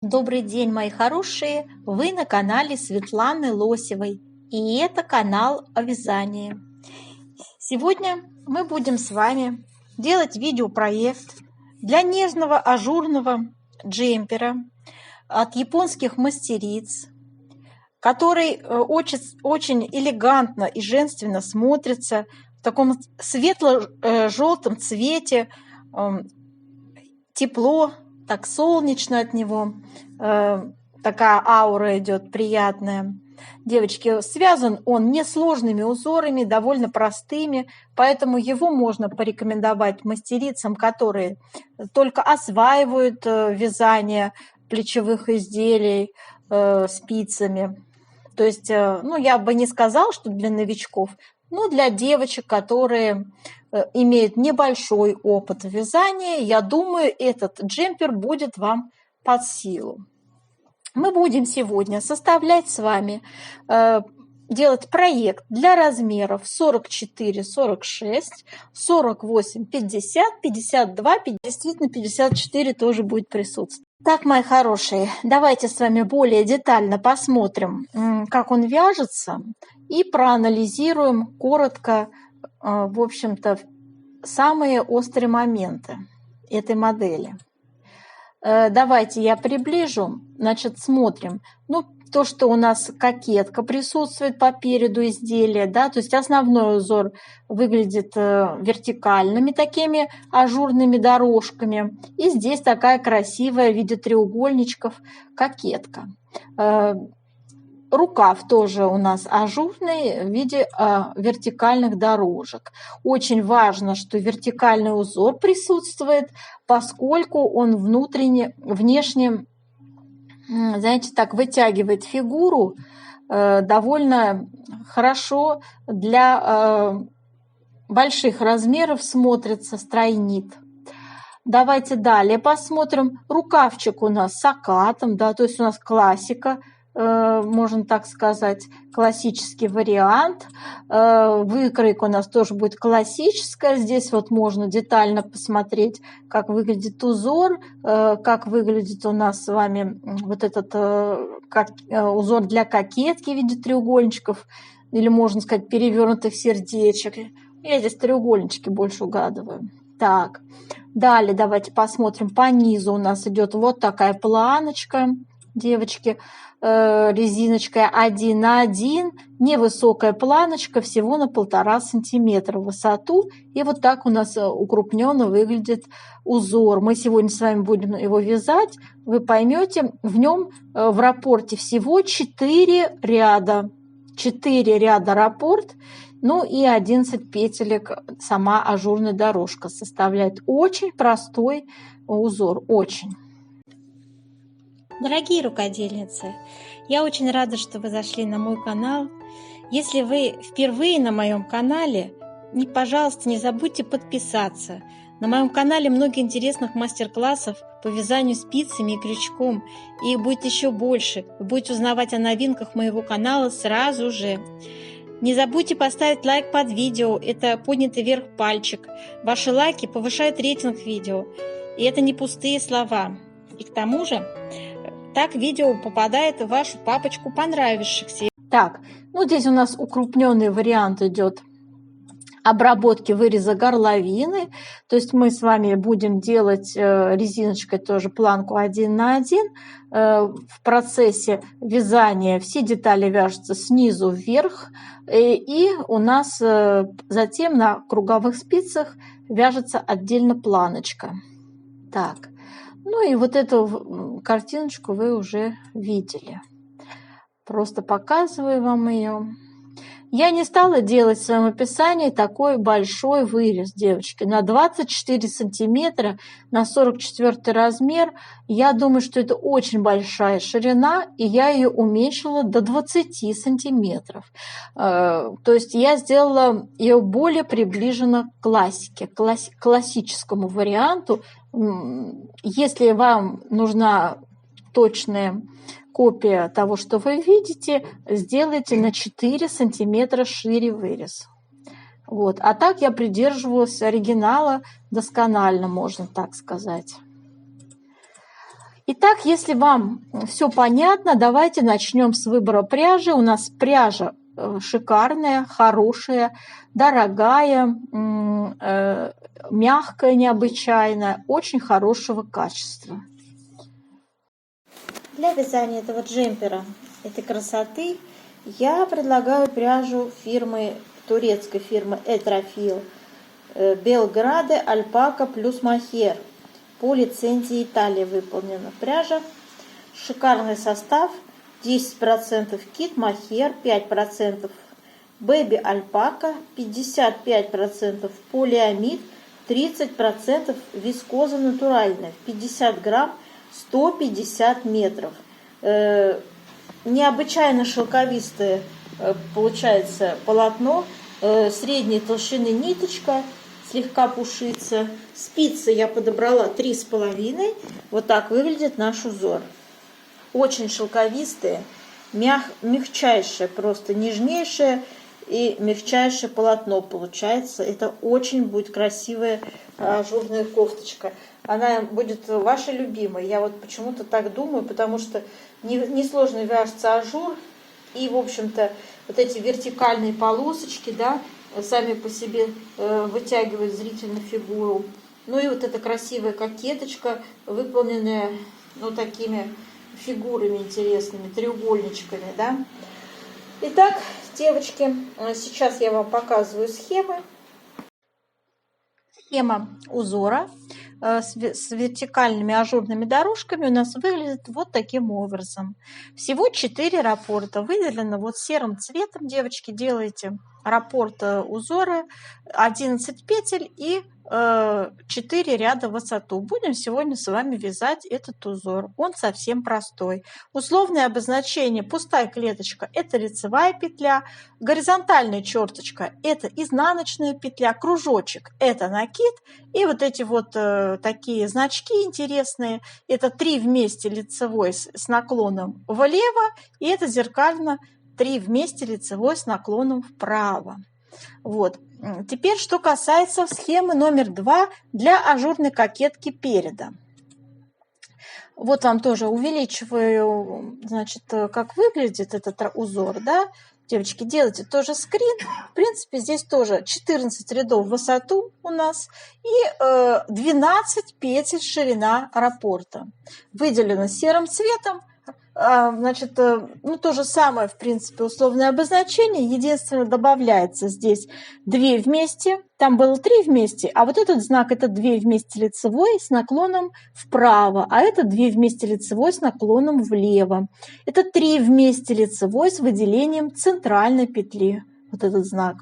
Добрый день, мои хорошие! Вы на канале Светланы Лосевой, и это канал о вязании. Сегодня мы будем с вами делать видеопроект для нежного ажурного джемпера от японских мастериц, который очень элегантно и женственно смотрится в таком светло-желтом цвете, тепло, так солнечно от него, такая аура идет приятная. Девочки, связан он несложными узорами, довольно простыми, поэтому его можно порекомендовать мастерицам, которые только осваивают вязание плечевых изделий спицами. То есть, я бы не сказала, что для новичков, но для девочек, которые имеют небольшой опыт вязания, я думаю, этот джемпер будет вам под силу. Мы будем сегодня составлять с вами, делать проект для размеров 44, 46, 48, 50, 52, действительно 54 тоже будет присутствовать. Так, мои хорошие, давайте с вами более детально посмотрим, как он вяжется, и проанализируем коротко, в общем-то, самые острые моменты этой модели. Давайте я приближу. Значит, смотрим. То, что у нас кокетка присутствует по переду изделия, да, то есть основной узор выглядит вертикальными такими ажурными дорожками. И здесь такая красивая в виде треугольничков кокетка. Рукав тоже у нас ажурный в виде вертикальных дорожек. Очень важно, что вертикальный узор присутствует, поскольку он внешне, знаете, так вытягивает фигуру довольно хорошо, для больших размеров смотрится, стройнит. Давайте далее посмотрим. Рукавчик у нас с окатом, да, то есть у нас классика, можно так сказать, классический вариант. Выкройка у нас тоже будет классическая. Здесь вот можно детально посмотреть, как выглядит узор, как выглядит у нас с вами вот этот узор для кокетки в виде треугольничков, или можно сказать перевернутых сердечек. Я здесь треугольнички больше угадываю. Так, далее давайте посмотрим. По низу у нас идет вот такая планочка, девочки, резиночкой 1 на 1, невысокая планочка, всего на 1,5 сантиметра в высоту. И вот так у нас укрупненно выглядит узор. Мы сегодня с вами будем его вязать. Вы поймете, в нем в раппорте всего 4 ряда. 4 ряда раппорт, и 11 петелек сама ажурная дорожка составляет. Очень простой узор, очень. Дорогие рукодельницы, я очень рада, что вы зашли на мой канал. Если вы впервые на моем канале, пожалуйста, не забудьте подписаться. На моем канале много интересных мастер-классов по вязанию спицами и крючком, и их будет еще больше. Вы будете узнавать о новинках моего канала сразу же. Не забудьте поставить лайк под видео, это поднятый вверх пальчик. Ваши лайки повышают рейтинг видео, и это не пустые слова. И к тому же, так видео попадает в вашу папочку понравившихся. Так, здесь у нас укрупненный вариант идет обработки выреза горловины. То есть мы с вами будем делать резиночкой тоже планку 1 на 1. В процессе вязания все детали вяжутся снизу вверх. И у нас затем на круговых спицах вяжется отдельно планочка. Так. И вот эту картиночку вы уже видели. Просто показываю вам ее. Я не стала делать в своем описании такой большой вырез, девочки. На 24 сантиметра, на 44 размер. Я думаю, что это очень большая ширина, и я ее уменьшила до 20 сантиметров. То есть я сделала ее более приближенно к классике, к классическому варианту. Если вам нужна точная копия того, что вы видите, сделайте на 4 сантиметра шире вырез. Вот. А так я придерживалась оригинала досконально, можно так сказать. Итак, если вам все понятно, давайте начнем с выбора пряжи. У нас пряжа шикарная, хорошая, дорогая, мягкая необычайно, очень хорошего качества. Для вязания этого джемпера, этой красоты, я предлагаю пряжу турецкой фирмы Этрофил Белграде Альпака плюс Мохер. По лицензии Италии выполнена пряжа. Шикарный состав. 10% кит мохер, 5% бэби альпака, 55% полиамид, 30% вискоза натуральная, 50 грамм, 150 метров. Необычайно шелковистое получается полотно, средней толщины ниточка, слегка пушится. Спицы я подобрала 3,5. Вот так выглядит наш узор. Очень шелковистое, мягчайшее, просто нежнейшее и мягчайшее полотно получается. Это очень будет красивая ажурная кофточка. Она будет вашей любимой. Я вот почему-то так думаю, потому что несложно вяжется ажур. И, в общем-то, вот эти вертикальные полосочки, да, сами по себе вытягивают зрительно фигуру. Ну и вот эта красивая кокеточка, выполненная, ну, такими фигурами интересными, треугольничками, да. Итак, девочки, сейчас я вам показываю схемы. Схема узора с вертикальными ажурными дорожками у нас выглядит вот таким образом. Всего 4 раппорта. Выделено вот серым цветом, девочки, делаете раппорт узора, 11 петель и 4 ряда в высоту. Будем сегодня с вами вязать этот узор. Он совсем простой. Условное обозначение: пустая клеточка – это лицевая петля, горизонтальная черточка – это изнаночная петля, кружочек – это накид, и вот эти вот такие значки интересные – это 3 вместе лицевой с наклоном влево, и это зеркально 3 вместе лицевой с наклоном вправо. Вот. Теперь, что касается схемы номер 2 для ажурной кокетки переда. Вот вам тоже увеличиваю, значит, как выглядит этот узор, да. Девочки, делайте тоже скрин. В принципе, здесь тоже 14 рядов в высоту у нас и 12 петель ширина раппорта. Выделено серым цветом. Значит, ну, то же самое, в принципе, условное обозначение. Единственное, добавляется здесь 2 вместе. Там было 3 вместе, а вот этот знак – это 2 вместе лицевой с наклоном вправо, а это 2 вместе лицевой с наклоном влево. Это 3 вместе лицевой с выделением центральной петли. Вот этот знак.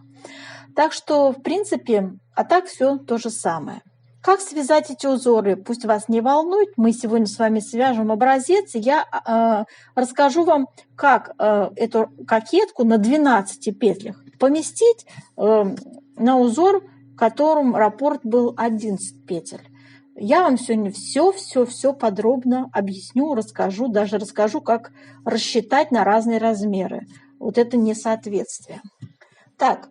Так что, в принципе, а так все то же самое. Как связать эти узоры? Пусть вас не волнует. Мы сегодня с вами свяжем образец. Я расскажу вам, как эту кокетку на 12 петлях поместить на узор, в котором раппорт был 11 петель. Я вам сегодня все подробно объясню, расскажу, даже расскажу, как рассчитать на разные размеры. Вот это несоответствие. Так,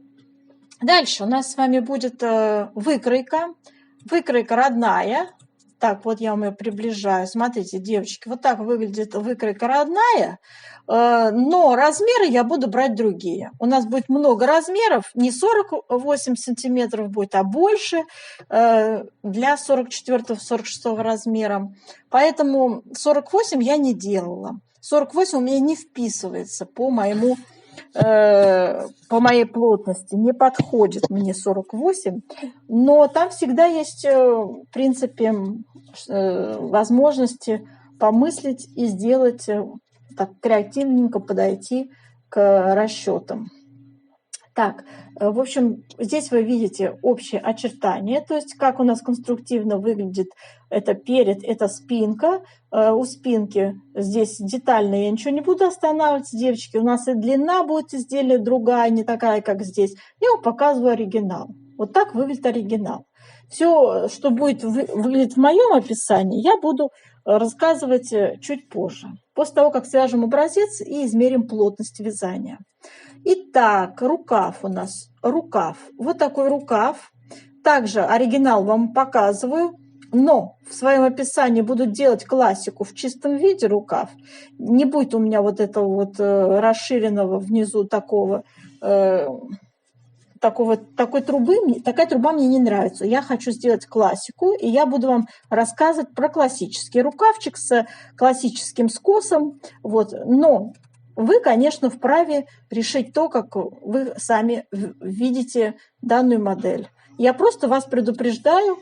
дальше у нас с вами будет выкройка. Выкройка родная. Так, вот я вам ее приближаю. Смотрите, девочки, вот так выглядит выкройка родная. Но размеры я буду брать другие. У нас будет много размеров. Не 48 сантиметров будет, а больше для 44-46 размера. Поэтому 48 я не делала. 48 у меня не вписывается по моей плотности, не подходит мне 48, но там всегда есть, в принципе, возможности помыслить и сделать, так креативненько подойти к расчетам. Так, в общем, здесь вы видите общее очертание, то есть как у нас конструктивно выглядит это перед, это спинка. У спинки здесь детально я ничего не буду останавливаться, девочки. У нас и длина будет изделия другая, не такая, как здесь. Я вам показываю оригинал. Вот так выглядит оригинал. Все, что будет выглядеть в моем описании, я буду рассказывать чуть позже. После того, как свяжем образец и измерим плотность вязания. Итак, рукав у нас. Рукав. Вот такой рукав. Также оригинал вам показываю. но в своем описании буду делать классику в чистом виде рукав. Не будет у меня вот этого вот расширенного внизу такой трубы. Такая труба мне не нравится. Я хочу сделать классику, и я буду вам рассказывать про классический рукавчик с классическим скосом. Вот. Но вы, конечно, вправе решить то, как вы сами видите данную модель. Я просто вас предупреждаю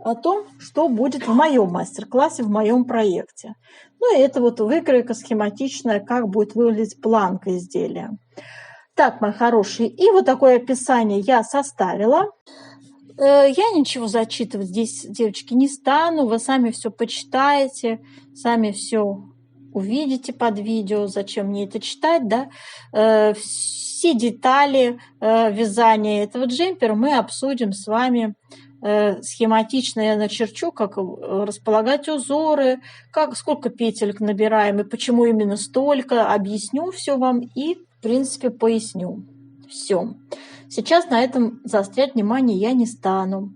о том, что будет в моем мастер-классе, в моем проекте. Ну и это вот выкройка схематичная, как будет выглядеть планка изделия. Так, мои хорошие, и вот такое описание я составила. Я ничего зачитывать здесь, девочки, не стану. Вы сами все почитаете, сами все увидите под видео. Зачем мне это читать, да? Все детали вязания этого джемпера мы обсудим с вами. Схематично я начерчу, как располагать узоры, сколько петель набираем и почему именно столько. Объясню все вам и, в принципе, поясню. Все. Сейчас на этом заострять внимание я не стану.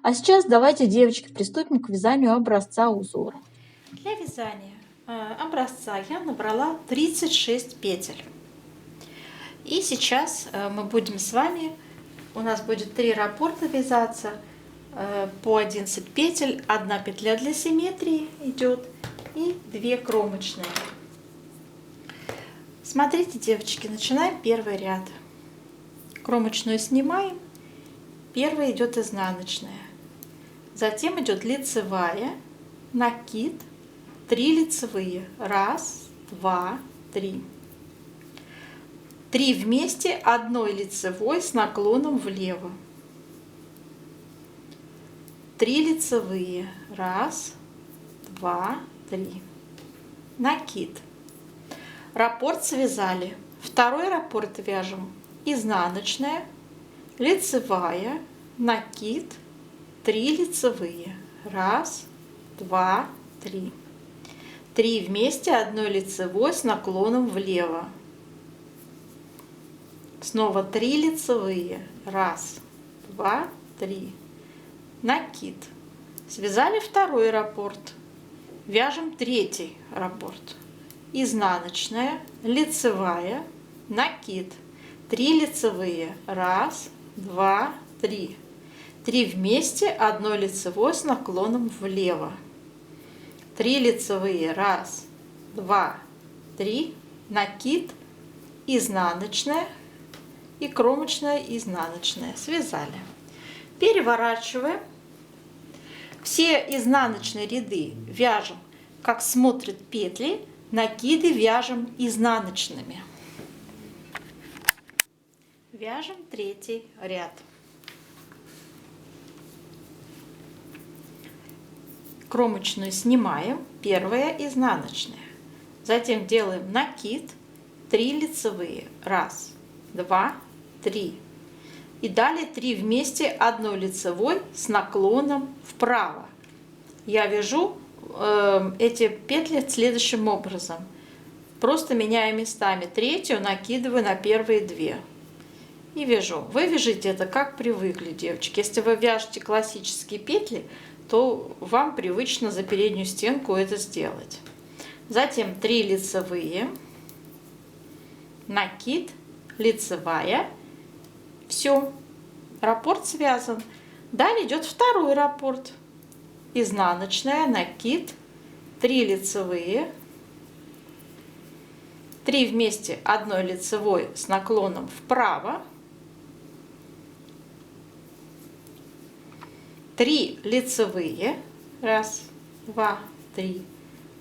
А сейчас давайте, девочки, приступим к вязанию образца узора. Для вязания образца я набрала 36 петель. И сейчас мы будем с вами, у нас будет 3 раппорта вязаться, по 11 петель, 1 петля для симметрии идет и 2 кромочные. Смотрите, девочки, начинаем первый ряд. Кромочную снимаем, первая идет изнаночная, затем идет лицевая, накид, 3 лицевые, 1, 2, 3. 3 вместе, 1 лицевой с наклоном влево. 3 лицевые, 1, 2, 3. Накид. Раппорт связали. Второй раппорт вяжем изнаночная, лицевая, накид, 3 лицевые, 1, 2, 3. 3 вместе, 1 лицевой с наклоном влево. Снова 3 лицевые, 1, 2, 3. Накид. Связали второй раппорт. Вяжем третий раппорт. Изнаночная, лицевая, накид. 3 лицевые, 1, 2, 3. 3 вместе, 1 лицевой с наклоном влево. 3 лицевые, 1, 2, 3. Накид, изнаночная и кромочная, изнаночная. Связали. Переворачиваем. Все изнаночные ряды вяжем, как смотрят петли, накиды вяжем изнаночными. Вяжем третий ряд. Кромочную снимаем, первая изнаночная. Затем делаем накид, 3 лицевые, 1, 2, 3. И далее 3 вместе, 1 лицевой с наклоном вправо. Я вяжу эти петли следующим образом. Просто меняю местами. Третью накидываю на первые 2. И вяжу. Вы вяжите это как привыкли, девочки. Если вы вяжете классические петли, то вам привычно за переднюю стенку это сделать. Затем 3 лицевые, накид, лицевая. Все, раппорт связан. Далее идет второй раппорт. Изнаночная, накид, 3 лицевые, 3 вместе, 1 лицевой с наклоном вправо, 3 лицевые, 1, 2, 3,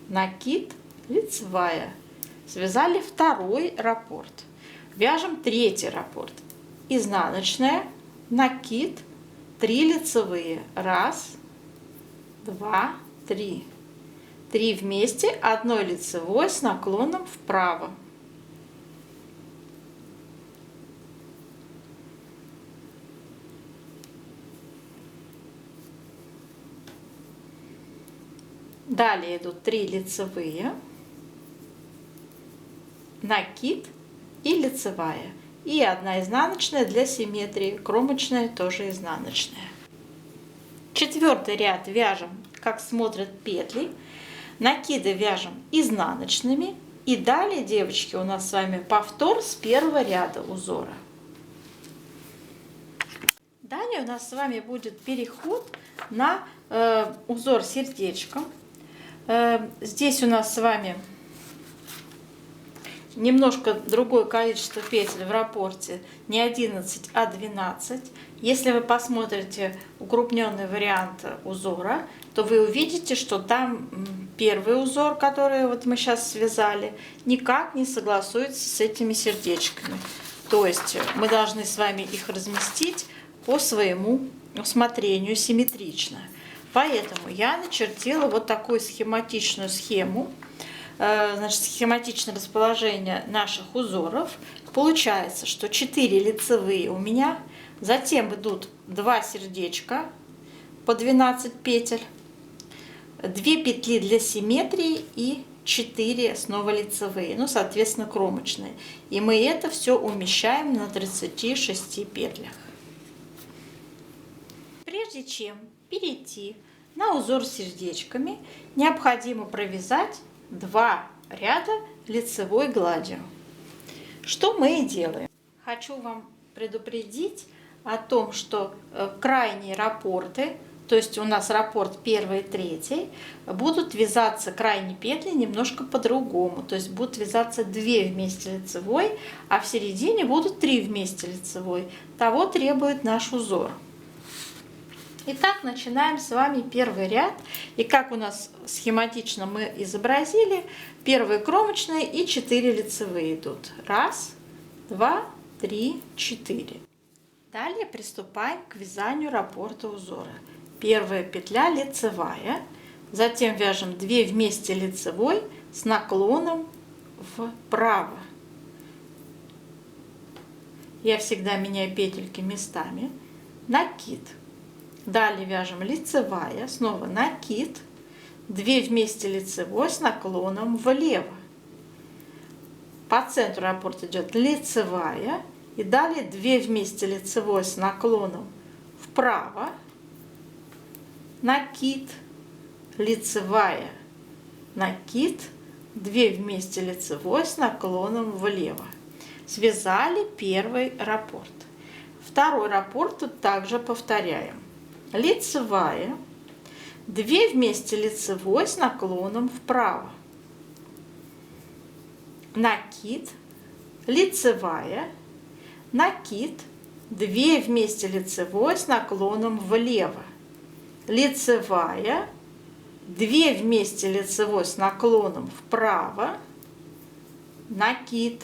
накид, лицевая. Связали второй раппорт. Вяжем третий раппорт. Изнаночная, накид, 3 лицевые, 1, 2, 3. 3 вместе, 1 лицевой с наклоном вправо. Далее идут 3 лицевые, накид и лицевая. И 1 изнаночная для симметрии, кромочная тоже изнаночная. 4 ряд вяжем, как смотрят петли. Накиды вяжем изнаночными. И далее, девочки, у нас с вами повтор с 1 ряда узора. Далее у нас с вами будет переход на узор сердечком. Здесь у нас с вами немножко другое количество петель в раппорте, не 11, а 12. Если вы посмотрите укрупненный вариант узора, то вы увидите, что там первый узор, который вот мы сейчас связали, никак не согласуется с этими сердечками. То есть мы должны с вами их разместить по своему усмотрению симметрично. Поэтому я начертила вот такую схематичную схему, значит, схематичное расположение наших узоров. Получается, что 4 лицевые у меня, затем идут 2 сердечка по 12 петель, 2 петли для симметрии и 4 снова лицевые, ну, соответственно, кромочные. И мы это все умещаем на 36 петлях. Прежде чем перейти на узор с сердечками, необходимо провязать 2 ряда лицевой гладью. Что мы и делаем. Хочу вам предупредить о том, что крайние раппорты, то есть у нас раппорт 1 и 3, будут вязаться крайние петли немножко по-другому. То есть будут вязаться 2 вместе лицевой, а в середине будут 3 вместе лицевой. Того требует наш узор. Итак, начинаем с вами 1 ряд. И как у нас схематично мы изобразили, 1 кромочные и 4 лицевые идут. 1, 2, 3, 4. Далее приступаем к вязанию раппорта узора. Первая петля лицевая, затем вяжем 2 вместе лицевой с наклоном вправо. Я всегда меняю петельки местами. Накид. Далее вяжем лицевая, снова накид, 2 вместе лицевой с наклоном влево. По центру раппорта идет лицевая, и далее 2 вместе лицевой с наклоном вправо, накид, лицевая, накид, 2 вместе лицевой с наклоном влево. Связали 1 раппорт. 2 раппорт тут также повторяем. Лицевая, 2 вместе лицевой с наклоном вправо, накид, лицевая, накид, 2 вместе лицевой с наклоном влево, лицевая, 2 вместе лицевой с наклоном вправо, накид,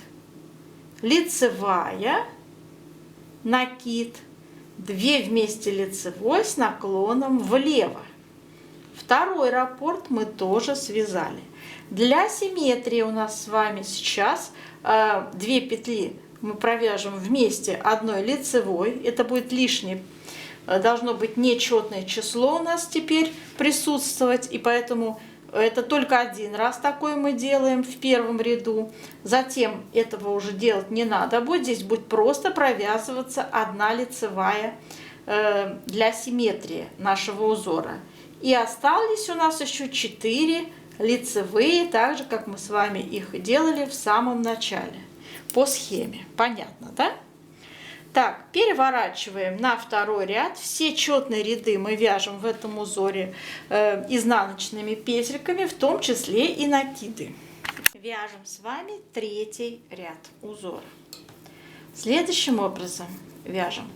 лицевая, накид, 2 вместе лицевой с наклоном влево. 2 раппорт мы тоже связали. Для симметрии у нас с вами сейчас 2 петли мы провяжем вместе одной лицевой. Это будет лишнее, должно быть нечетное число у нас теперь присутствовать, и поэтому это только 1 раз такое мы делаем в 1 ряду. Затем этого уже делать не надо будет. Здесь будет просто провязываться 1 лицевая для симметрии нашего узора. И остались у нас еще 4 лицевые, так же, как мы с вами их делали в самом начале по схеме. Понятно, да? Так, переворачиваем на 2 ряд. Все четные ряды мы вяжем в этом узоре изнаночными петельками, в том числе и накиды. Вяжем с вами 3 ряд узора. Следующим образом вяжем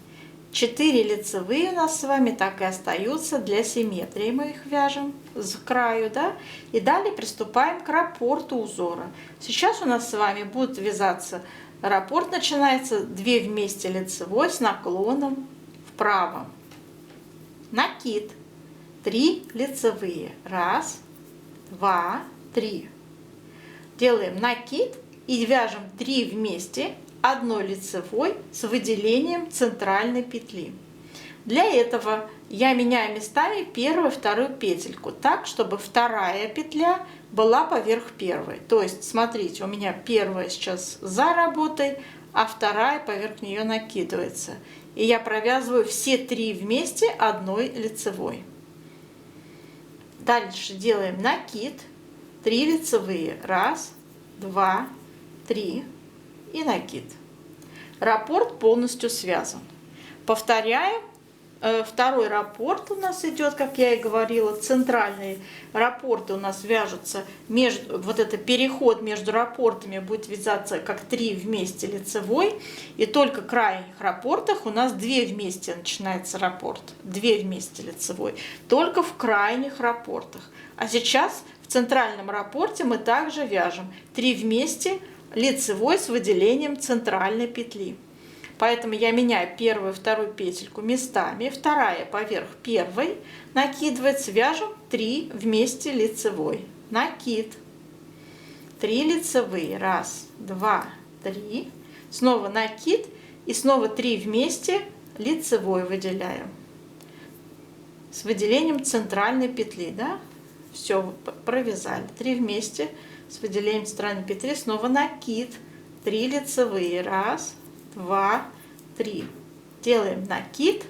4 лицевые у нас с вами так и остаются для симметрии. Мы их вяжем с краю, да? И далее приступаем к раппорту узора. Сейчас у нас с вами будут вязаться. Раппорт начинается 2 вместе лицевой с наклоном вправо. Накид. 3 лицевые. 1, 2, 3. Делаем накид и вяжем 3 вместе 1 лицевой с выделением центральной петли. Для этого я меняю местами 1 и 2 петельку так, чтобы 2 петля была поверх 1. То есть, смотрите, у меня 1 сейчас за работой, а вторая поверх нее накидывается. И я провязываю все 3 вместе одной лицевой. Дальше делаем накид, 3 лицевые, 1, 2, 3 и накид. Раппорт полностью связан. Повторяем. Второй раппорт у нас идет, как я и говорила, центральные раппорты у нас вяжутся между, вот это переход между раппортами будет вязаться как 3 вместе лицевой, и только в крайних раппортах у нас 2 вместе начинается раппорт, 2 вместе лицевой, только в крайних раппортах. А сейчас в центральном раппорте мы также вяжем 3 вместе лицевой с выделением центральной петли. Поэтому я меняю первую и вторую петельку местами, вторая поверх первой накидывается, вяжем 3 вместе лицевой, накид, 3 лицевые, 1, 2, 3, снова накид и снова 3 вместе лицевой выделяем с выделением центральной петли, да? Все, провязали, 3 вместе с выделением центральной петли, снова накид, 3 лицевые, 1, 2, 3. Делаем накид.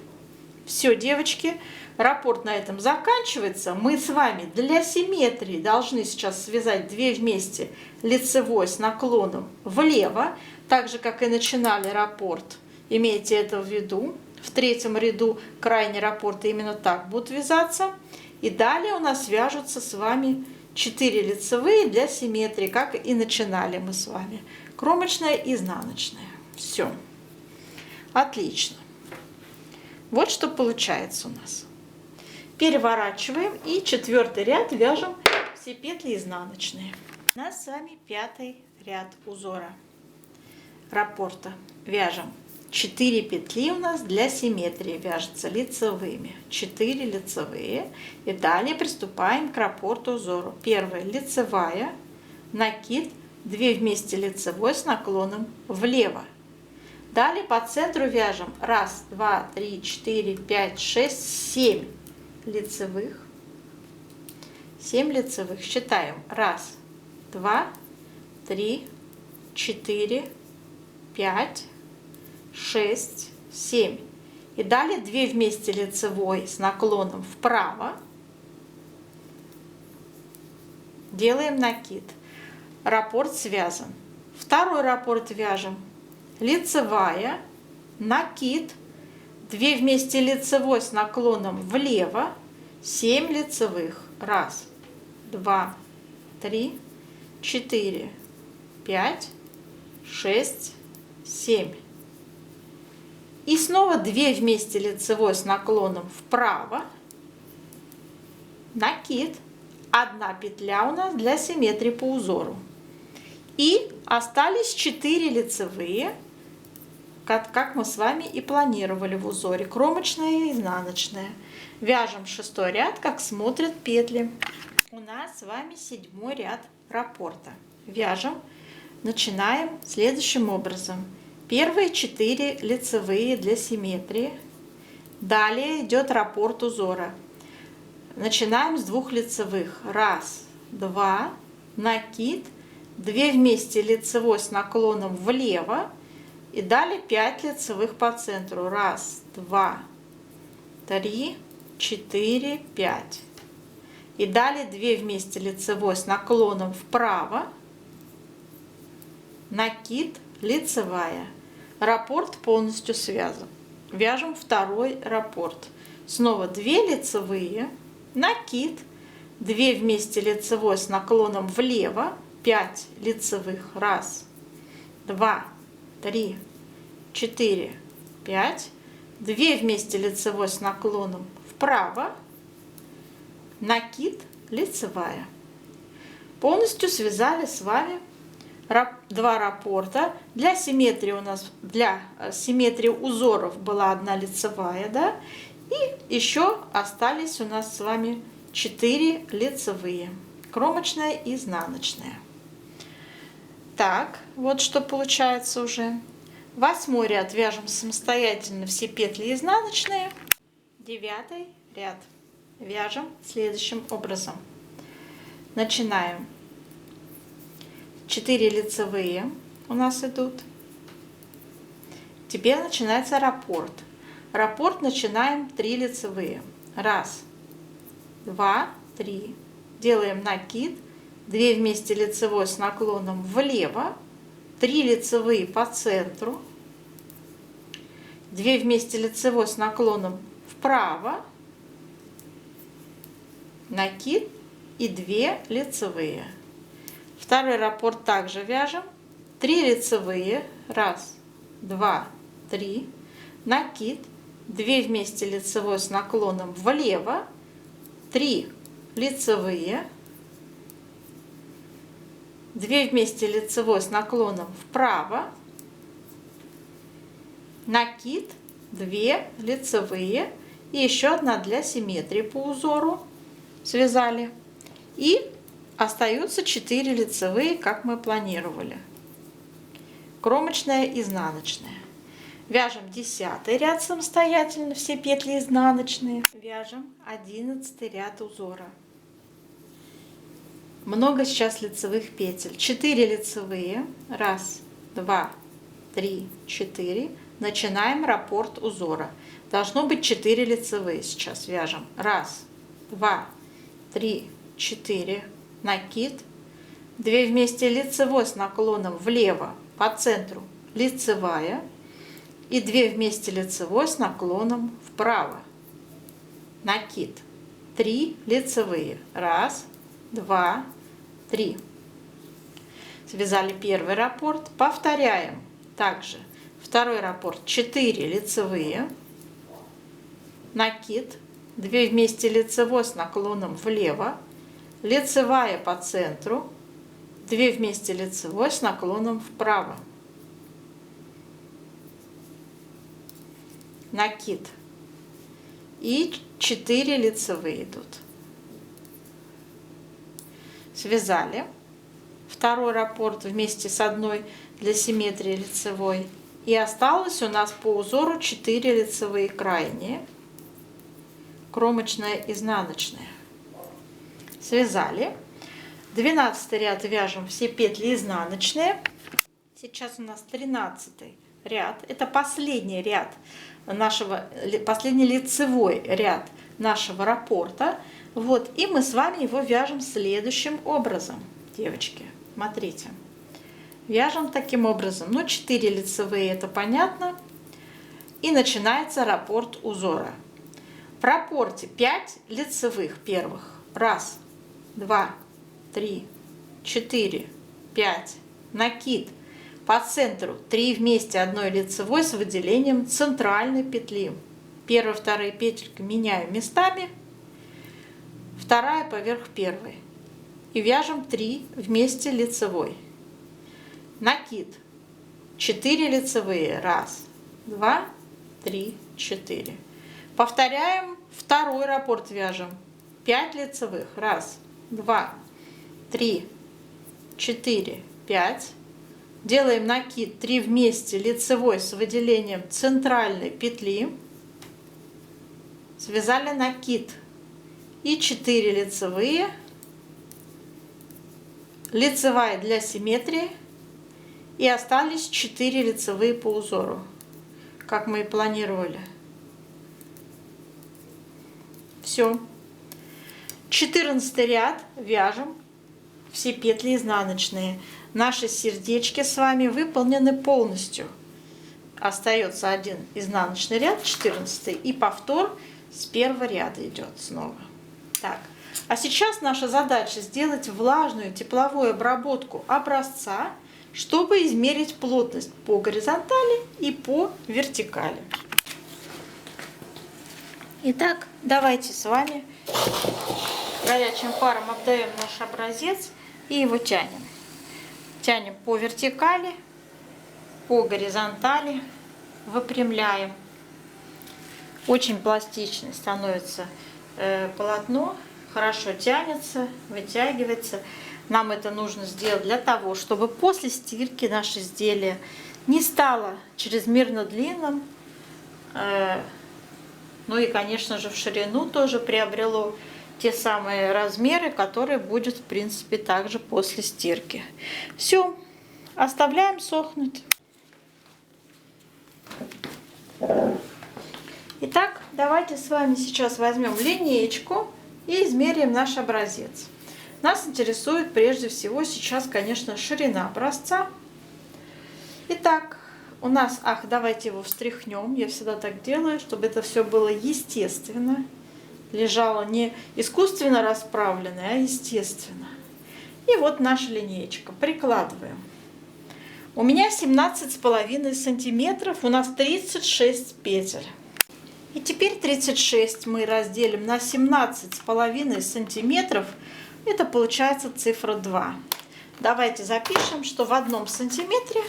Все, девочки, раппорт на этом заканчивается. Мы с вами для симметрии должны сейчас связать 2 вместе лицевой с наклоном влево, так же, как и начинали раппорт. Имейте это в виду. В 3-м ряду крайние раппорты именно так будут вязаться. И далее у нас вяжутся с вами 4 лицевые для симметрии, как и начинали мы с вами. Кромочная, изнаночная. Все. Отлично. Вот что получается у нас. Переворачиваем и 4-й ряд вяжем все петли изнаночные. У нас с вами 5-й ряд узора раппорта. Вяжем 4 петли у нас для симметрии, вяжутся лицевыми. 4 лицевые. И далее приступаем к раппорту узору. Первая лицевая, накид, 2 вместе лицевой с наклоном влево. Далее по центру вяжем 1, 2, 3, 4, 5, 6, 7 лицевых. 7 лицевых. Считаем. 1, 2, 3, 4, 5, 6, 7. И далее 2 вместе лицевой с наклоном вправо. Делаем накид. Раппорт связан. Второй раппорт вяжем. Лицевая, накид, 2 вместе лицевой с наклоном влево, 7 лицевых. 1, 2, 3, 4, 5, 6, 7. И снова 2 вместе лицевой с наклоном вправо, накид, 1 петля у нас для симметрии по узору. И остались 4 лицевые, как мы с вами и планировали в узоре, кромочная и изнаночная. Вяжем 6-й ряд, как смотрят петли. У нас с вами 7-й ряд раппорта. Вяжем, начинаем следующим образом. Первые 4 лицевые для симметрии. Далее идет раппорт узора. Начинаем с 2 лицевых. 1, 2, накид, 2 вместе лицевой с наклоном влево. И далее 5 лицевых по центру. 1, 2, 3, 4, 5. И далее 2 вместе лицевой с наклоном вправо. Накид, лицевая. Раппорт полностью связан. Вяжем 2-й раппорт. Снова 2 лицевые. Накид, 2 вместе лицевой с наклоном влево. 5 лицевых. 1, 2, 3, 4, 5. 2 вместе лицевой с наклоном вправо. Накид, лицевая. Полностью связали с вами 2 раппорта. Для симметрии у нас, для симметрии узоров была 1 лицевая, да? И еще остались у нас с вами 4 лицевые. Кромочная и изнаночная. Так, вот что получается уже. 8-й ряд вяжем самостоятельно все петли изнаночные. 9-й ряд вяжем следующим образом. Начинаем. 4 лицевые у нас идут. Теперь начинается раппорт. Раппорт начинаем 3 лицевые. 1, 2, 3. Делаем накид. 2 вместе лицевой с наклоном влево. 3 лицевые по центру. 2 вместе лицевой с наклоном вправо. Накид и 2 лицевые. Второй раппорт также вяжем. 3 лицевые. 1, 2, 3. Накид. 2 вместе лицевой с наклоном влево. 3 лицевые. 2 вместе лицевой с наклоном вправо. Накид. 2 лицевые. И еще одна для симметрии по узору. Связали. И остаются 4 лицевые, как мы планировали. Кромочная, изнаночная. Вяжем 10-й ряд самостоятельно, все петли изнаночные. Вяжем 11-й ряд узора. Много сейчас лицевых петель. 4 лицевые. 1, 2, 3, 4. Начинаем раппорт узора. Должно быть 4 лицевые. Сейчас вяжем. 1, 2, 3, 4. Накид. 2 вместе лицевой с наклоном влево по центру лицевая. И 2 вместе лицевой с наклоном вправо. Накид. 3 лицевые. 1, 2, 3. Связали первый раппорт. Повторяем также второй раппорт. 4 лицевые. Накид. 2 вместе лицевой с наклоном влево. Лицевая по центру. 2 вместе лицевой с наклоном вправо. Накид. И 4 лицевые идут. Связали. Второй раппорт вместе с одной для симметрии лицевой. И осталось у нас по узору 4 лицевые крайние. Кромочная, изнаночная. Связали. 12 ряд вяжем все петли изнаночные. Сейчас у нас 13 ряд. Это последний ряд нашего, последний лицевой ряд нашего раппорта. Вот, и мы с вами его вяжем следующим образом, девочки. Смотрите. Вяжем таким образом. Ну, 4 лицевые, это понятно. И начинается раппорт узора. В раппорте 5 лицевых первых. 1, 2, 3, 4, 5. Накид. По центру 3 вместе одной лицевой с выделением центральной петли. Первая, вторая петелька меняю местами. Вторая поверх первой. И вяжем 3 вместе лицевой. Накид. 4 лицевые. 1, 2, 3, 4. Повторяем второй раппорт вяжем. 5 лицевых. 1, 2, 3, 4, 5. Делаем накид 3 вместе лицевой с выделением центральной петли. Связали накид. И 4 лицевые. Лицевая для симметрии. И остались 4 лицевые по узору, как мы и планировали. Все. 14 ряд вяжем все петли изнаночные. Наши сердечки с вами выполнены полностью. Остается один изнаночный ряд, 14, и повтор с первого ряда идет снова. Так, а сейчас наша задача сделать влажную тепловую обработку образца, чтобы измерить плотность по горизонтали и по вертикали. Итак, давайте с вами горячим паром обдаем наш образец и его тянем. Тянем по вертикали, по горизонтали, выпрямляем. Очень пластично становится полотно, хорошо тянется, вытягивается. Нам это нужно сделать для того, чтобы после стирки наше изделие не стало чрезмерно длинным. Ну и, конечно же, в ширину тоже приобрело те самые размеры, которые будут, в принципе, также после стирки. Все, оставляем сохнуть. Итак, давайте с вами сейчас возьмем линеечку и измеряем наш образец. Нас интересует прежде всего сейчас, конечно, ширина образца. Итак, у нас, давайте его встряхнем. Я всегда так делаю, чтобы это все было естественно. Лежало не искусственно расправленное, а естественно. И вот наша линеечка. Прикладываем. У меня 17,5 сантиметров, у нас 36 петель. И теперь 36 мы разделим на 17,5 сантиметров. Это получается цифра 2. Давайте запишем, что в 1 сантиметре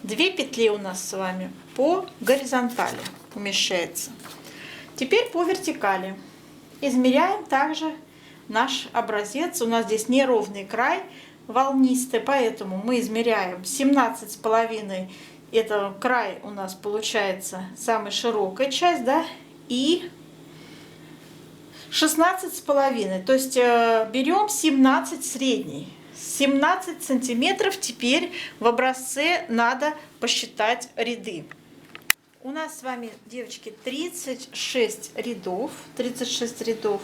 2 петли у нас с вами по горизонтали умещается. Теперь по вертикали. Измеряем также наш образец. У нас здесь неровный край, волнистый, поэтому мы измеряем 17,5. Это край у нас получается самая широкая часть, да, и 16,5. То есть берем 17 средний. 17 сантиметров теперь в образце надо посчитать ряды. У нас с вами, девочки, 36 рядов. 36 рядов.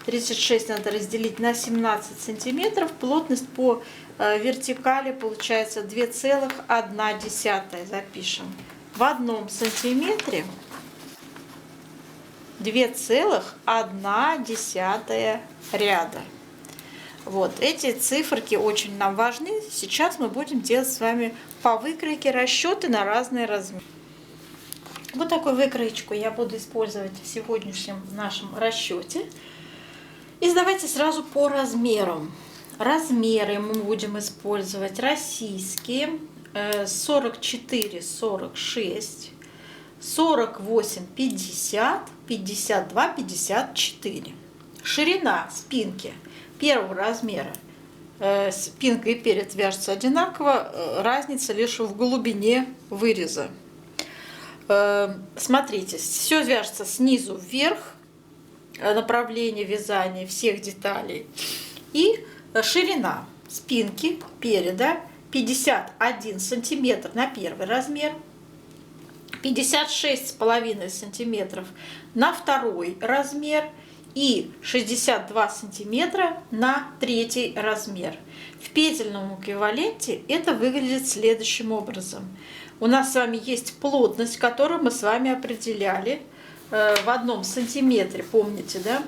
36 надо разделить на 17 сантиметров. Плотность по вертикали получается 2,1. Запишем. В 1 сантиметре 2,1 ряда. Вот эти циферки очень нам важны. Сейчас мы будем делать с вами по выкройке расчеты на разные размеры. Вот такую выкроечку я буду использовать в сегодняшнем нашем расчете. И давайте сразу по размерам. Размеры мы будем использовать российские: 44, 46, 48, 50, 52, 54. Ширина спинки первого размера. Спинка и перед вяжутся одинаково, разница лишь в глубине выреза. Смотрите, все вяжется снизу вверх, направление вязания всех деталей. И ширина спинки переда 51 сантиметр на первый размер, 56,5 сантиметров на второй размер и 62 сантиметра на третий размер. В петельном эквиваленте это выглядит следующим образом. У нас с вами есть плотность, которую мы с вами определяли в 1 сантиметре, помните, да?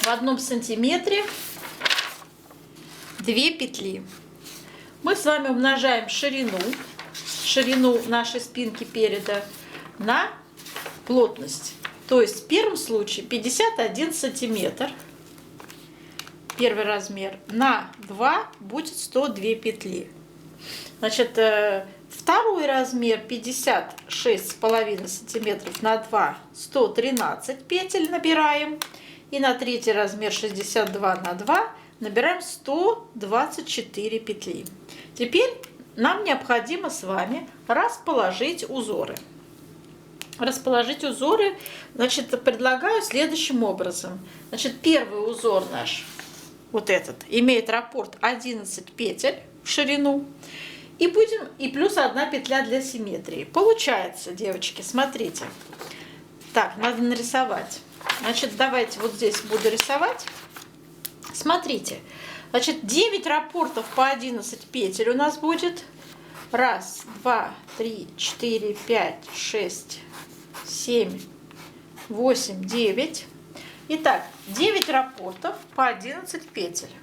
В 1 сантиметре 2 петли. Мы с вами умножаем ширину нашей спинки переда на плотность. То есть в первом случае 51 сантиметр, первый размер, на 2 будет 102 петли. Значит, второй размер 56,5 сантиметров на 2, 113 петель набираем. И на третий размер 62 на 2 набираем 124 петли. Теперь нам необходимо с вами расположить узоры. Расположить узоры, значит, предлагаю следующим образом. Значит, первый узор наш, вот этот, имеет раппорт 11 петель в ширину. И плюс 1 петля для симметрии. Получается, девочки, смотрите. Так, надо нарисовать. Значит, давайте вот здесь буду рисовать. Смотрите. Значит, 9 раппортов по 11 петель у нас будет. 1, 2, 3, 4, 5, 6, 7, 8, 9. Итак, 9 раппортов по 11 петель.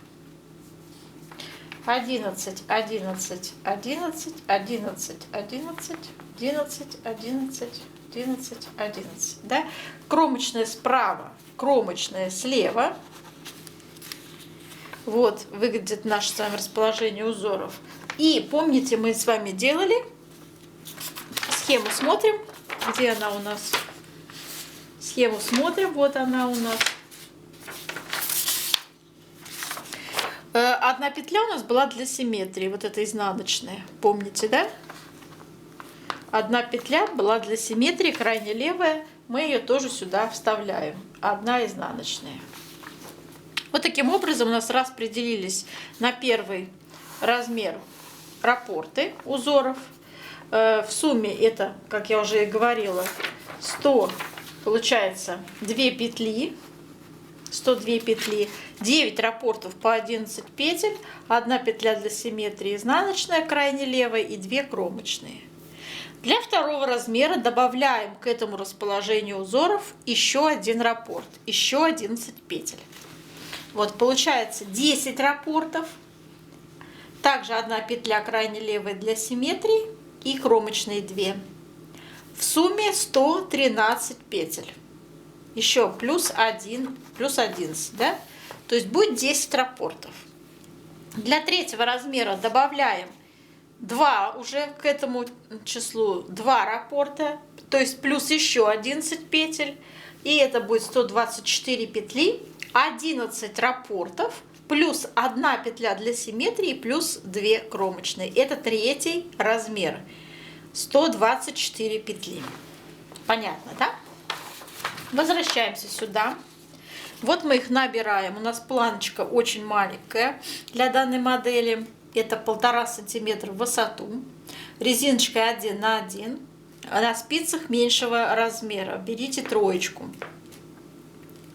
11, 11, 11, 11, 11, 11, 11, 11, 11. Да? Кромочная справа, кромочная слева. Вот выглядит наше с вами расположение узоров. И помните, мы с вами делали схему, смотрим, где она у нас. Схему смотрим, вот она у нас. 1 петля у нас была для симметрии, вот эта изнаночная, помните, да? 1 петля была для симметрии, крайне левая, мы ее тоже сюда вставляем. 1 изнаночная. Вот таким образом у нас распределились на первый размер раппорты узоров. В сумме это, как я уже и говорила, 100, получается 2 петли, 102 петли, 9 раппортов по 11 петель, 1 петля для симметрии изнаночная, крайне левая, и 2 кромочные. Для второго размера добавляем к этому расположению узоров еще один раппорт, еще 11 петель. Вот получается 10 раппортов, также 1 петля крайне левая для симметрии и кромочные 2. В сумме 113 петель. Еще плюс 1, плюс 11, да? То есть будет 10 раппортов. Для третьего размера добавляем 2 уже к этому числу, 2 раппорта, то есть плюс еще 11 петель. И это будет 124 петли, 11 раппортов, плюс 1 петля для симметрии, плюс 2 кромочные. Это третий размер. 124 петли. Понятно, да? Возвращаемся сюда. Вот мы их набираем. У нас планочка очень маленькая для данной модели. Это 1,5 сантиметра в высоту. Резиночкой 1 на 1. На спицах меньшего размера. Берите троечку.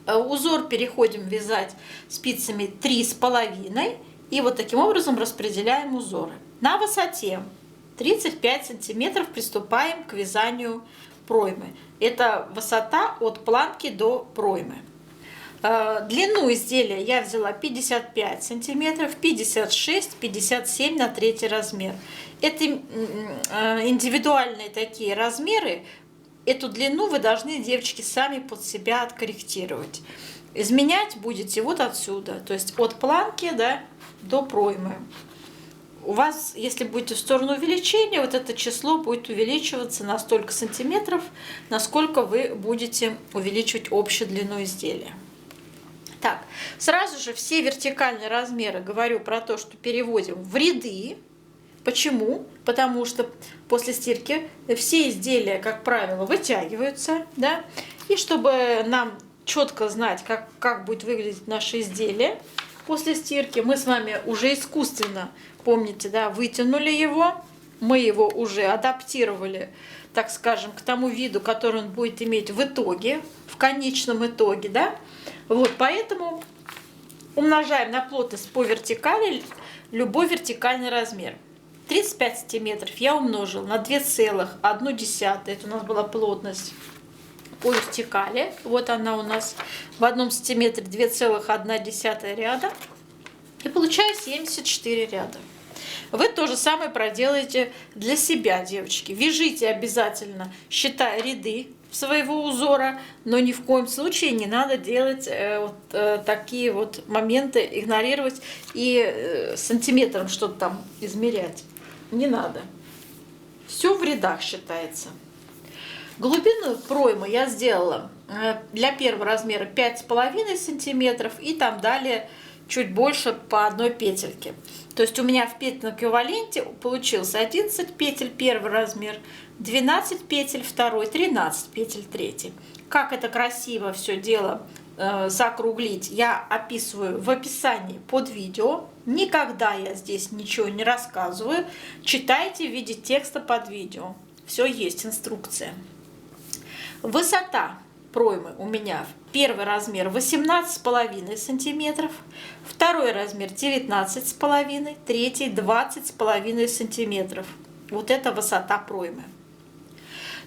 Узор переходим вязать спицами 3,5. И вот таким образом распределяем узоры. На высоте 35 сантиметров приступаем к вязанию проймы. Это высота от планки до проймы. Длину изделия я взяла 55 сантиметров, 56, 57 на третий размер. Это индивидуальные такие размеры. Эту длину вы должны, девочки, сами под себя откорректировать. Изменять будете вот отсюда, то есть от планки, да, до проймы. У вас, если будете в сторону увеличения, вот это число будет увеличиваться на столько сантиметров, насколько вы будете увеличивать общую длину изделия. Так, сразу же все вертикальные размеры говорю про то, что переводим в ряды. Почему? Потому что после стирки все изделия, как правило, вытягиваются, да, и чтобы нам четко знать, как будет выглядеть наше изделие после стирки, мы с вами уже искусственно, помните, да, вытянули его, мы его уже адаптировали, так скажем, к тому виду, который он будет иметь в итоге, в конечном итоге, да. Вот, поэтому умножаем на плотность по вертикали любой вертикальный размер. 35 сантиметров я умножил на 2,1, это у нас была плотность по вертикали. Вот она у нас в 1 сантиметре 2,1 ряда. И получаю 74 ряда. Вы то же самое проделаете для себя, девочки. Вяжите обязательно, считая ряды своего узора, но ни в коем случае не надо делать такие вот моменты, игнорировать и сантиметром что-то там измерять. Не надо. Все в рядах считается. Глубину проймы я сделала для первого размера 5,5 сантиметров и там далее чуть больше по одной петельке. То есть у меня в петельном эквиваленте получился 11 петель первый размер, 12 петель второй, 13 петель третий. Как это красиво все дело закруглить, я описываю в описании под видео. Никогда я здесь ничего не рассказываю. Читайте в виде текста под видео. Все есть, инструкция. Высота проймы у меня первый размер 18,5 сантиметров, второй размер 19,5, третий 20,5 сантиметров. Вот это высота проймы.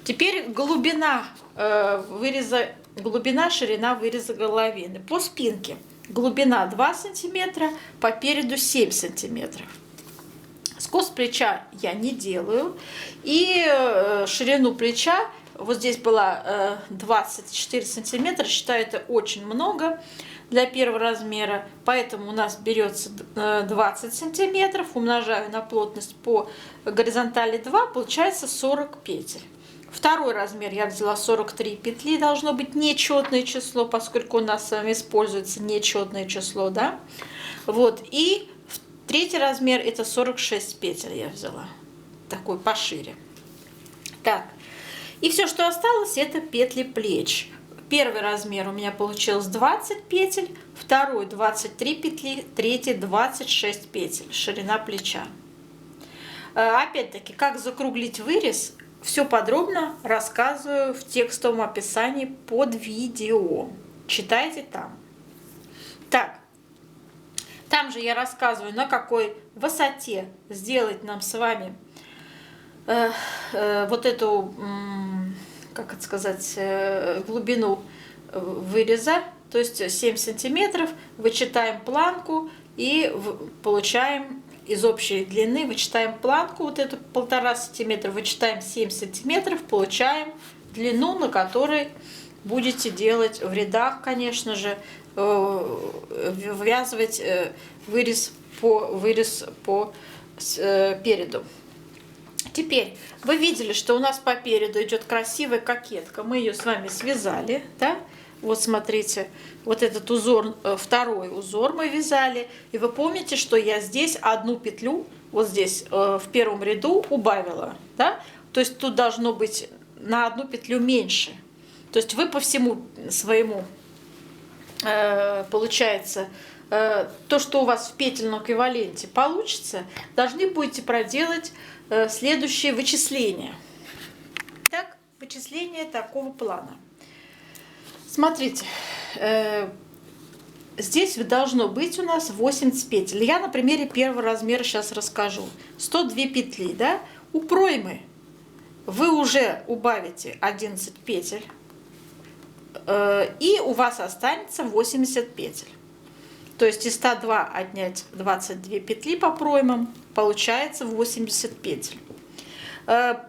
Теперь глубина выреза, ширина выреза горловины. По спинке глубина 2 сантиметра, по переду 7 сантиметров. Скос плеча я не делаю. И ширину плеча, вот здесь была 24 сантиметра, считаю, это очень много для первого размера. Поэтому у нас берется 20 сантиметров, умножаю на плотность по горизонтали 2, получается 40 петель. Второй размер я взяла 43 петли, должно быть нечетное число, поскольку у нас с вами используется нечетное число, да? Вот, и третий размер это 46 петель я взяла, такой пошире. Так, и все, что осталось, это петли плеч. Первый размер у меня получилось 20 петель, второй 23 петли, третий 26 петель, ширина плеча. Опять-таки, как закруглить вырез, все подробно рассказываю в текстовом описании под видео. Читайте там. Так, там же я рассказываю, на какой высоте сделать нам с вами вот эту, как это сказать, глубину выреза, то есть 7 сантиметров, вычитаем планку и получаем из общей длины, вычитаем планку, вот эту 1,5 сантиметра, вычитаем 7 сантиметров, получаем длину, на которой будете делать в рядах, конечно же, ввязывать вырез по переду. Теперь вы видели, что у нас по переду идет красивая кокетка. Мы ее с вами связали, да? Вот смотрите, вот этот узор, второй узор мы вязали. И вы помните, что я здесь одну петлю, вот здесь в первом ряду убавила, да? То есть тут должно быть на одну петлю меньше. То есть вы по всему своему, получается, то, что у вас в петельном эквиваленте получится, должны будете проделать следующее вычисление. Так, вычисление такого плана. Смотрите, здесь должно быть у нас 80 петель. Я на примере первого размера сейчас расскажу. 102 петли, да? У проймы вы уже убавите 11 петель, и у вас останется 80 петель. То есть из 102 отнять 22 петли по проймам, получается 80 петель.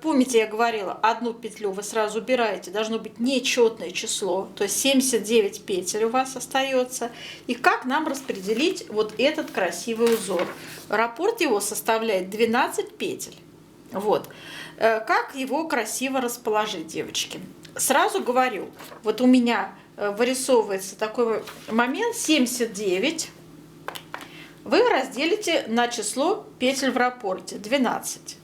Помните, я говорила, одну петлю вы сразу убираете, должно быть нечетное число, то есть 79 петель у вас остается. И как нам распределить вот этот красивый узор? Раппорт его составляет 12 петель. Вот. Как его красиво расположить, девочки? Сразу говорю, вот у меня вырисовывается такой момент: 79 вы разделите на число петель в раппорте 12.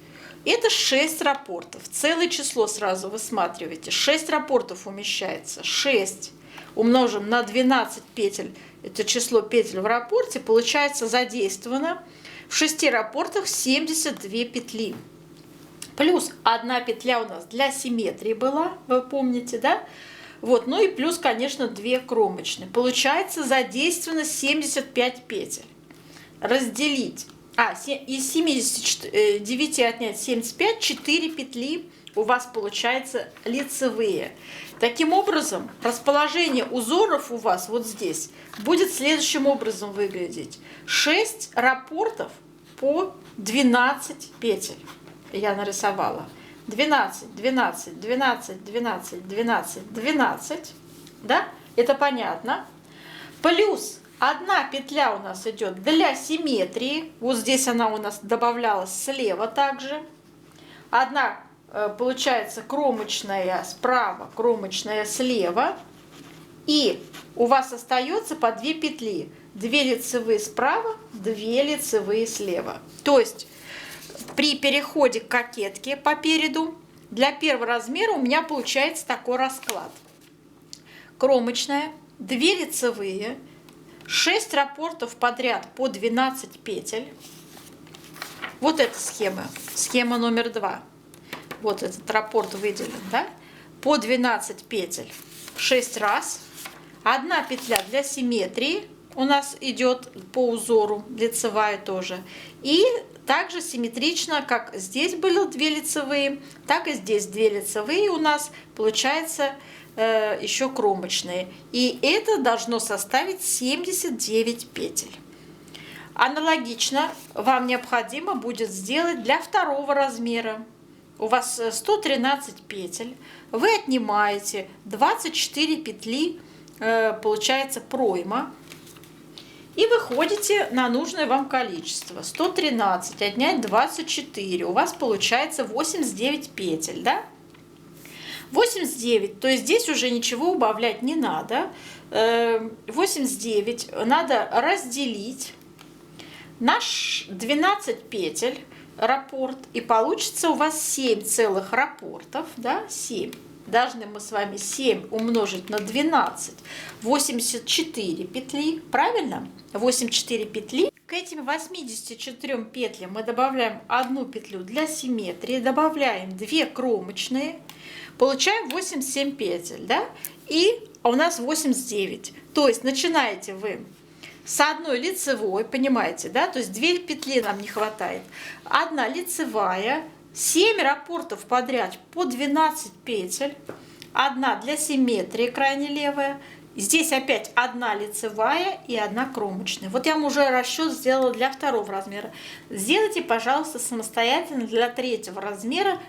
Это 6 раппортов. Целое число сразу высматриваете. 6 раппортов умещается. 6 умножим на 12 петель. Это число петель в раппорте. Получается задействовано в 6 раппортах 72 петли. Плюс 1 петля у нас для симметрии была. Вы помните, да? Вот. Ну и плюс, конечно, 2 кромочные. Получается задействовано 75 петель. Разделить. Из 79 отнять 75, 4 петли у вас получается лицевые. Таким образом, расположение узоров у вас вот здесь будет следующим образом выглядеть. 6 раппортов по 12 петель. Я нарисовала. 12, 12, 12, 12, 12, 12. Да? Это понятно. Плюс 1 петля у нас идет для симметрии. Вот здесь она у нас добавлялась слева также. 1 получается кромочная справа, кромочная слева. И у вас остается по 2 петли. 2 лицевые справа, 2 лицевые слева. То есть при переходе к кокетке по переду для первого размера у меня получается такой расклад. Кромочная, 2 лицевые, 6 раппортов подряд по 12 петель. Вот эта схема. Схема номер 2. Вот этот раппорт выделен, да? По 12 петель 6 раз. 1 петля для симметрии у нас идет по узору, лицевая тоже. И также симметрично, как здесь были 2 лицевые, так и здесь 2 лицевые у нас получается еще кромочные. И это должно составить 79 петель. Аналогично вам необходимо будет сделать для второго размера. У вас 113 петель. Вы отнимаете 24 петли, получается пройма. И выходите на нужное вам количество. 113 отнять 24. У вас получается 89 петель, да? 89, то есть здесь уже ничего убавлять не надо. 89 надо разделить на 12 петель раппорт. И получится у вас 7 целых раппортов, да, 7. Должны мы с вами 7 умножить на 12, 84 петли, правильно? 84 петли. К к этим 84 петлям мы добавляем одну петлю для симметрии, добавляем 2 кромочные, получаем 87 петель, да? И у нас 89. То есть начинаете вы с одной лицевой, понимаете, да? То есть 2 петли нам не хватает. Одна лицевая, 7 раппортов подряд по 12 петель, одна для симметрии, крайне левая. Здесь опять одна лицевая и одна кромочная. Вот я вам уже расчет сделала для второго размера. Сделайте, пожалуйста, самостоятельно для третьего размера,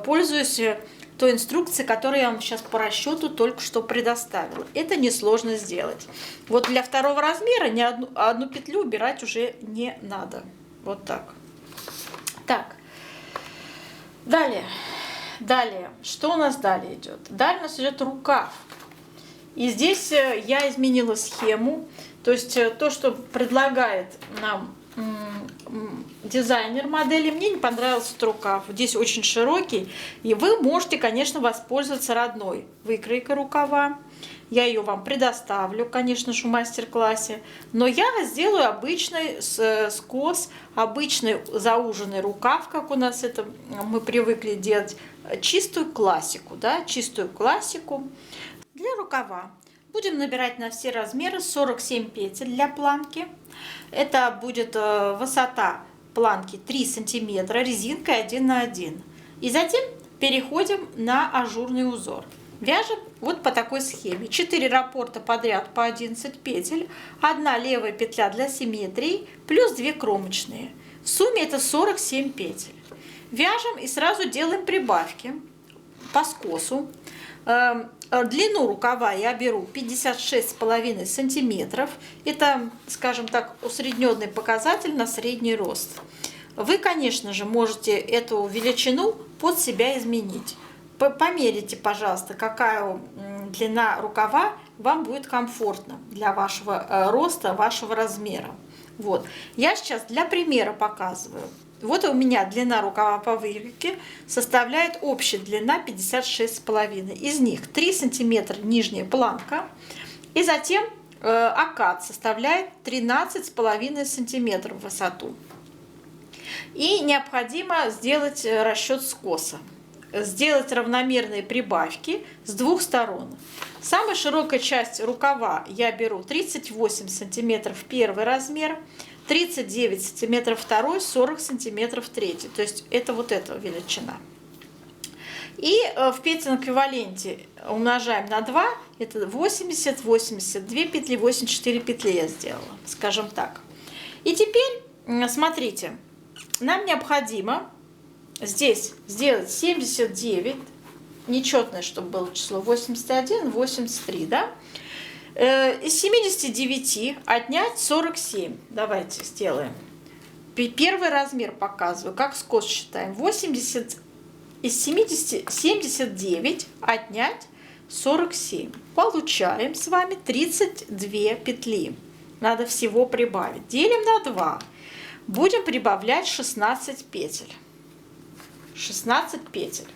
пользуясь той инструкцией, которую я вам сейчас по расчету только что предоставила. Это несложно сделать. Вот для второго размера ни одну петлю убирать уже не надо. Вот так. Так. Далее. Что у нас далее идет? Далее у нас идет рукав. И здесь я изменила схему, то есть то, что предлагает нам дизайнер модели, мне не понравился этот рукав. Здесь очень широкий, и вы можете, конечно, воспользоваться родной выкройкой рукава. Я ее вам предоставлю, конечно же, в мастер-классе. Но я сделаю обычный скос, обычный зауженный рукав, как у нас это мы привыкли делать, чистую классику, да, чистую классику. Для рукава будем набирать на все размеры 47 петель для планки. Это будет высота планки 3 сантиметра, резинкой 1 на 1. И затем переходим на ажурный узор. Вяжем вот по такой схеме. 4 раппорта подряд по 11 петель, 1 левая петля для симметрии, плюс 2 кромочные. В сумме это 47 петель. Вяжем и сразу делаем прибавки по скосу. Длину рукава я беру 56,5 сантиметров. Это, скажем так, усредненный показатель на средний рост. Вы, конечно же, можете эту величину под себя изменить. Померите, пожалуйста, какая длина рукава вам будет комфортна для вашего роста, вашего размера. Вот. Я сейчас для примера показываю. Вот у меня длина рукава по выкройке составляет общая длина 56,5. Из них 3 сантиметра нижняя планка. И затем окат составляет 13,5 сантиметров в высоту. И необходимо сделать расчет скоса. Сделать равномерные прибавки с двух сторон. Самая широкая часть рукава я беру 38 сантиметров первый размер, 39 сантиметров второй, 40 сантиметров третий. То есть это вот эта величина. И в петельном эквиваленте умножаем на 2. Это 80, 82 петли, 84 петли я сделала, скажем так. И теперь, смотрите, нам необходимо здесь сделать 79, нечетное, чтобы было число 81, 83, да? Из 79 отнять 47. Давайте сделаем. Первый размер показываю, как скос считаем. 80 из 70, 79 отнять 47. Получаем с вами 32 петли. Надо всего прибавить. Делим на 2. Будем прибавлять 16 петель. 16 петель.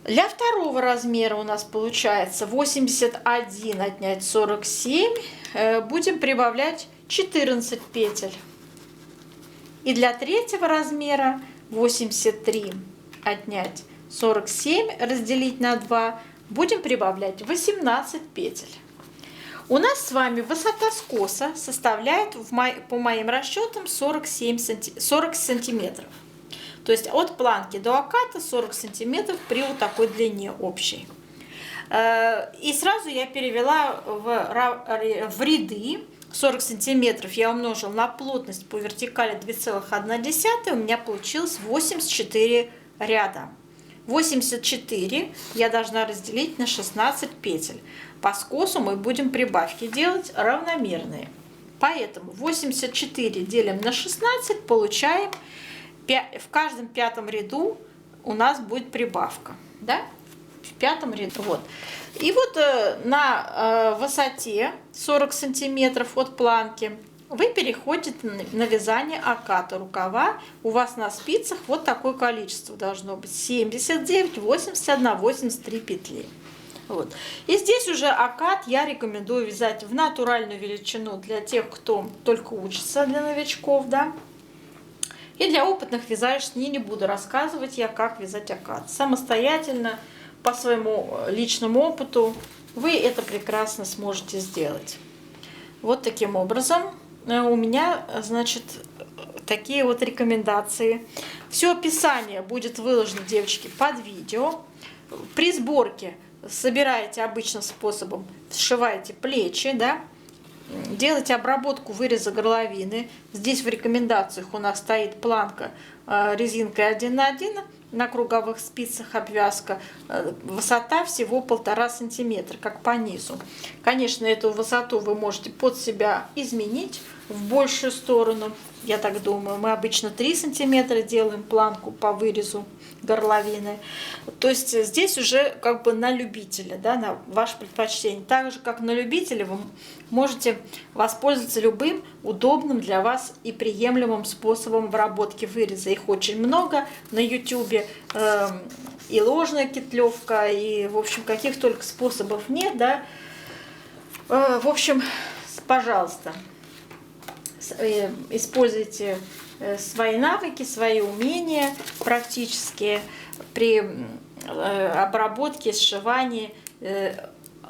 Для второго размера у нас получается 81 отнять 47. Будем прибавлять 14 петель. И для третьего размера 83 отнять 47 разделить на 2. Будем прибавлять 18 петель. У нас с вами высота скоса составляет, по моим расчетам, 40 сантиметров. То есть от планки до оката 40 сантиметров при вот такой длине общей. И сразу я перевела в ряды. 40 сантиметров я умножила на плотность по вертикали 2,1. У меня получилось 84 ряда. 84 я должна разделить на 16 петель. По скосу мы будем прибавки делать равномерные. Поэтому 84 делим на 16, получаем в каждом пятом ряду у нас будет прибавка. Да? В пятом ряду. Вот. И вот на высоте 40 сантиметров от планки вы переходите на вязание оката рукава. У вас на спицах вот такое количество должно быть: 79, 81, 83 петли. Вот. И здесь уже окат я рекомендую вязать в натуральную величину для тех, кто только учится, для новичков, да. И для опытных вязальщиц не буду рассказывать я, как вязать окат. Самостоятельно, по своему личному опыту, вы это прекрасно сможете сделать. Вот таким образом у меня, значит, такие вот рекомендации. Все описание будет выложено, девочки, под видео. При сборке собираете обычным способом, сшиваете плечи, да, делайте обработку выреза горловины. Здесь в рекомендациях у нас стоит планка резинкой 1 на 1 на круговых спицах обвязка. Высота всего 1,5 сантиметра, как по низу. Конечно, эту высоту вы можете под себя изменить в большую сторону. Я так думаю, мы обычно 3 сантиметра делаем планку по вырезу горловины. То есть здесь уже как бы на любителя, да, на ваше предпочтение. Так же, как на любителя, вы можете воспользоваться любым удобным для вас и приемлемым способом обработки выреза. Их очень много на YouTube. И ложная кетлевка, и, в общем, каких только способов нет, да. В общем, пожалуйста, используйте свои навыки, свои умения практические при обработке, сшивании.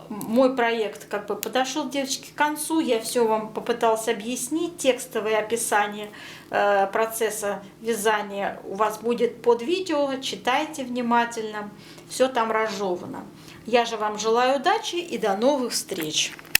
Мой проект как бы подошел, девочки, к концу. Я все вам попыталась объяснить. Текстовое описание процесса вязания у вас будет под видео. Читайте внимательно. Все там разжевано. Я же вам желаю удачи и до новых встреч.